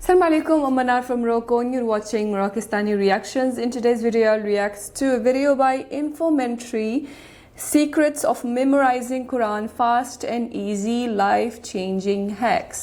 Assalamu alaikum, I'm Manar from Morocco and you're watching Moroccistani Reactions. In today's video, I'll react to a video by Infomentary, Secrets of Memorizing Quran Fast and Easy, Life-Changing Hacks.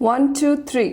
1 2 3।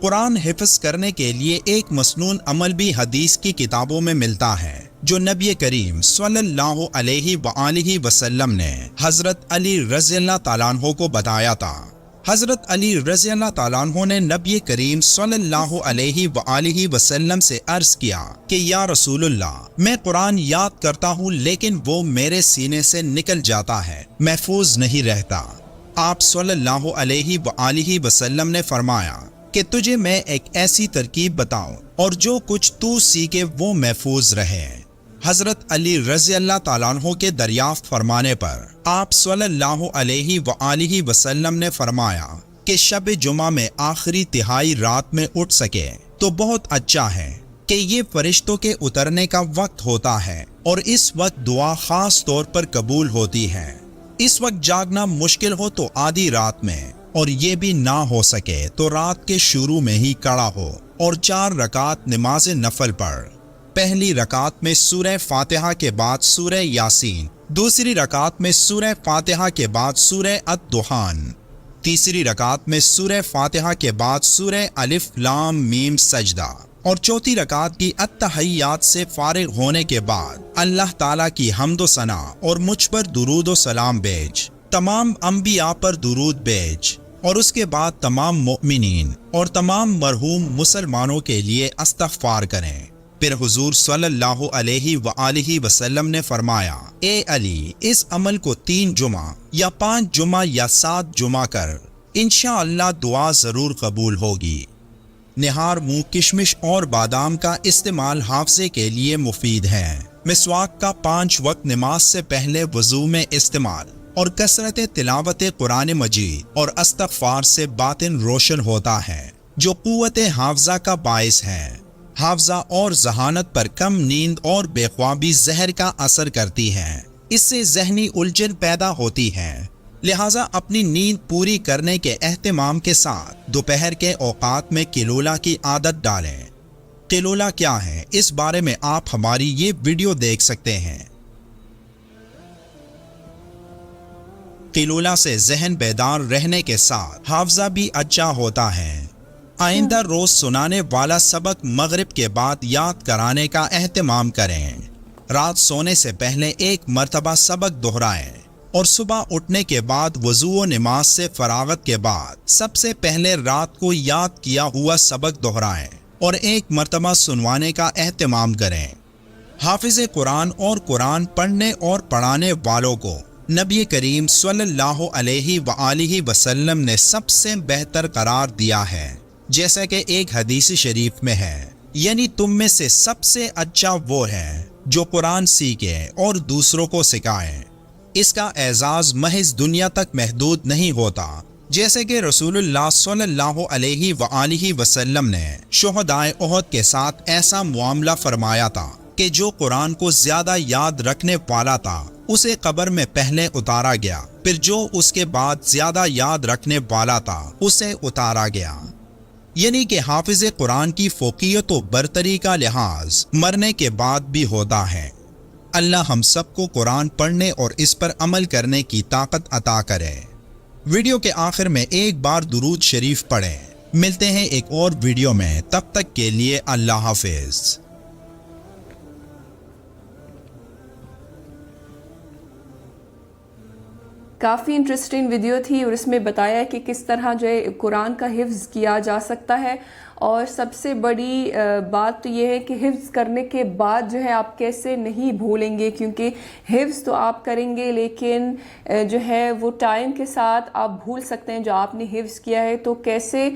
قرآن حفظ کرنے کے لیے ایک مسنون عمل بھی حدیث کی کتابوں میں ملتا ہے جو نبی کریم صلی اللہ علیہ وآلہ وسلم نے حضرت علی رضی اللہ تعالیٰ عنہ کو بتایا تھا۔ حضرت علی رضی اللہ تعالیٰ عنہ نے نبی کریم صلی اللہ علیہ وآلہ وسلم سے عرض کیا کہ یا رسول اللہ، میں قرآن یاد کرتا ہوں لیکن وہ میرے سینے سے نکل جاتا ہے، محفوظ نہیں رہتا۔ آپ صلی اللہ علیہ وآلہ وسلم نے فرمایا کہ تجھے میں ایک ایسی ترکیب بتاؤں اور جو کچھ تو سیکھے وہ محفوظ رہے۔ حضرت علی رضی اللہ تعالیٰ عنہ کے دریافت فرمانے پر آپ صلی اللہ علیہ وآلہ وسلم نے فرمایا کہ شب جمعہ میں آخری تہائی رات میں اٹھ سکے تو بہت اچھا ہے کہ یہ فرشتوں کے اترنے کا وقت ہوتا ہے اور اس وقت دعا خاص طور پر قبول ہوتی ہے۔ اس وقت جاگنا مشکل ہو تو آدھی رات میں، اور یہ بھی نہ ہو سکے تو رات کے شروع میں ہی کھڑا ہو اور 4 رکعت نماز نفل پڑھ۔ پہلی رکعت میں سورہ فاتحہ کے بعد سورہ یاسین، دوسری رکعت میں سورہ فاتحہ کے بعد سورہ الدخان، تیسری رکعت میں سورہ فاتحہ کے بعد سورہ الف لام میم سجدہ، اور چوتھی رکعت کی التحیات سے فارغ ہونے کے بعد اللہ تعالیٰ کی حمد و ثنا اور مجھ پر درود و سلام بھیج، تمام انبیاء پر درود بھیج، اور اس کے بعد تمام مؤمنین اور تمام مرحوم مسلمانوں کے لیے استغفار کریں۔ پھر حضور صلی اللہ علیہ وآلہ وسلم نے فرمایا، اے علی، اس عمل کو 3 جمعہ یا 5 جمعہ یا 7 جمعہ کر، انشاءاللہ دعا ضرور قبول ہوگی۔ نہار منہ کشمش اور بادام کا استعمال حافظے کے لیے مفید ہے۔ مسواک کا 5 وقت نماز سے پہلے وضو میں استعمال اور کثرت تلاوت قرآن مجید اور استغفار سے باطن روشن ہوتا ہے جو قوت حافظہ کا باعث ہے۔ حافظہ اور ذہانت پر کم نیند اور بے خوابی زہر کا اثر کرتی ہے، اس سے ذہنی الجھن پیدا ہوتی ہے، لہٰذا اپنی نیند پوری کرنے کے اہتمام کے ساتھ دوپہر کے اوقات میں قیلولہ کی عادت ڈالیں۔ قیلولہ کیا ہے، اس بارے میں آپ ہماری یہ ویڈیو دیکھ سکتے ہیں۔ قیلولہ سے ذہن بیدار رہنے کے ساتھ حافظہ بھی اچھا ہوتا ہے۔ آئندہ روز سنانے والا سبق مغرب کے بعد یاد کرانے کا اہتمام کریں۔ رات سونے سے پہلے 1 مرتبہ سبق دہرائیں اور صبح اٹھنے کے بعد وضو و نماز سے فراغت کے بعد سب سے پہلے رات کو یاد کیا ہوا سبق دہرائیں اور 1 مرتبہ سنوانے کا اہتمام کریں۔ حافظ قرآن اور قرآن پڑھنے اور پڑھانے والوں کو نبی کریم صلی اللہ علیہ وآلہ وسلم نے سب سے بہتر قرار دیا ہے، جیسا کہ ایک حدیث شریف میں ہے، یعنی تم میں سے سب سے اچھا وہ ہے جو قرآن سیکھے اور دوسروں کو سکھائے۔ اس کا اعزاز محض دنیا تک محدود نہیں ہوتا، جیسے کہ رسول اللہ صلی اللہ علیہ وآلہ وسلم نے شہدائے احد کے ساتھ ایسا معاملہ فرمایا تھا کہ جو قرآن کو زیادہ یاد رکھنے والا تھا اسے قبر میں پہلے اتارا گیا، پھر جو اس کے بعد زیادہ یاد رکھنے والا تھا اسے اتارا گیا۔ یعنی کہ حافظ قرآن کی فوقیت و برتری کا لحاظ مرنے کے بعد بھی ہوتا ہے۔ اللہ ہم سب کو قرآن پڑھنے اور اس پر عمل کرنے کی طاقت عطا کرے۔ ویڈیو کے آخر میں ایک بار درود شریف پڑھیں۔ ملتے ہیں ایک اور ویڈیو میں، تب تک کے لیے اللہ حافظ۔ کافی انٹرسٹنگ ویڈیو تھی اور اس میں بتایا کہ کس طرح جو ہے قرآن کا حفظ کیا جا سکتا ہے، اور سب سے بڑی بات تو یہ ہے کہ حفظ کرنے کے بعد جو ہے آپ کیسے نہیں بھولیں گے، کیونکہ حفظ تو آپ کریں گے لیکن جو ہے وہ ٹائم کے ساتھ آپ بھول سکتے ہیں جو آپ نے حفظ کیا ہے۔ تو کیسے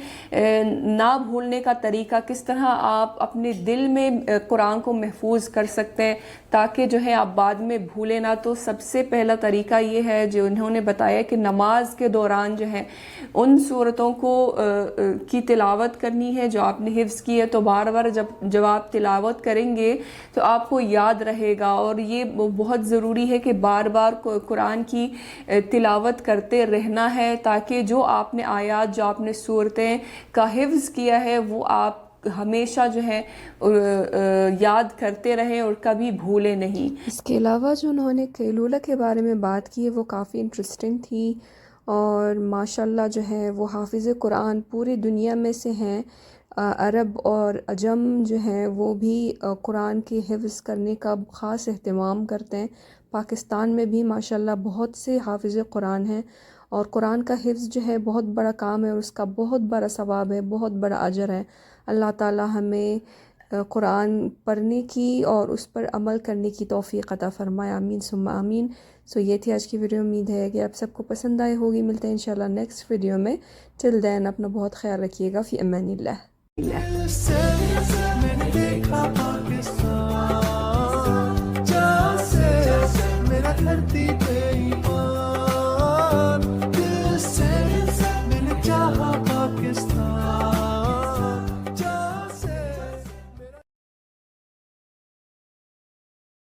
نہ بھولنے کا طریقہ، کس طرح آپ اپنے دل میں قرآن کو محفوظ کر سکتے ہیں تاکہ جو ہے آپ بعد میں بھولیں نہ۔ تو سب سے پہلا طریقہ یہ ہے جو انہوں نے بتایا کہ نماز کے دوران جو ہے ان صورتوں کو کی تلاوت کرنی ہے جو آپ نے حفظ کی ہے، تو بار بار جب آپ تلاوت کریں گے تو آپ کو یاد رہے گا، اور یہ بہت ضروری ہے کہ بار بار قرآن کی تلاوت کرتے رہنا ہے تاکہ جو آپ نے آیات، جو آپ نے صورتیں کا حفظ کیا ہے وہ آپ ہمیشہ جو ہے یاد کرتے رہیں اور کبھی بھولے نہیں۔ اس کے علاوہ جو انہوں نے قیلولہ کے بارے میں بات کی ہے وہ کافی انٹرسٹنگ تھی، اور ماشاءاللہ جو ہے وہ حافظ قرآن پوری دنیا میں سے ہیں. عرب اور عجم جو ہیں وہ بھی قرآن کی حفظ کرنے کا خاص اہتمام کرتے ہیں. پاکستان میں بھی ماشاءاللہ بہت سے حافظ قرآن ہیں، اور قرآن کا حفظ جو ہے بہت بڑا کام ہے، اور اس کا بہت بڑا ثواب ہے، بہت بڑا اجر ہے. اللہ تعالی ہمیں قرآن پڑھنے کی اور اس پر عمل کرنے کی توفیق عطا فرمائے. آمین ثم آمین. سو یہ تھی آج کی ویڈیو. امید ہے کہ آپ سب کو پسند آئی ہوگی. ملتے ہیں انشاءاللہ نیکسٹ ویڈیو میں. ٹل دین اپنا بہت خیال رکھیے گا. فی امان اللہ. دل سے میں نے دیکھا پاکستان، جہاں سے میرا دھرتی پہ ہی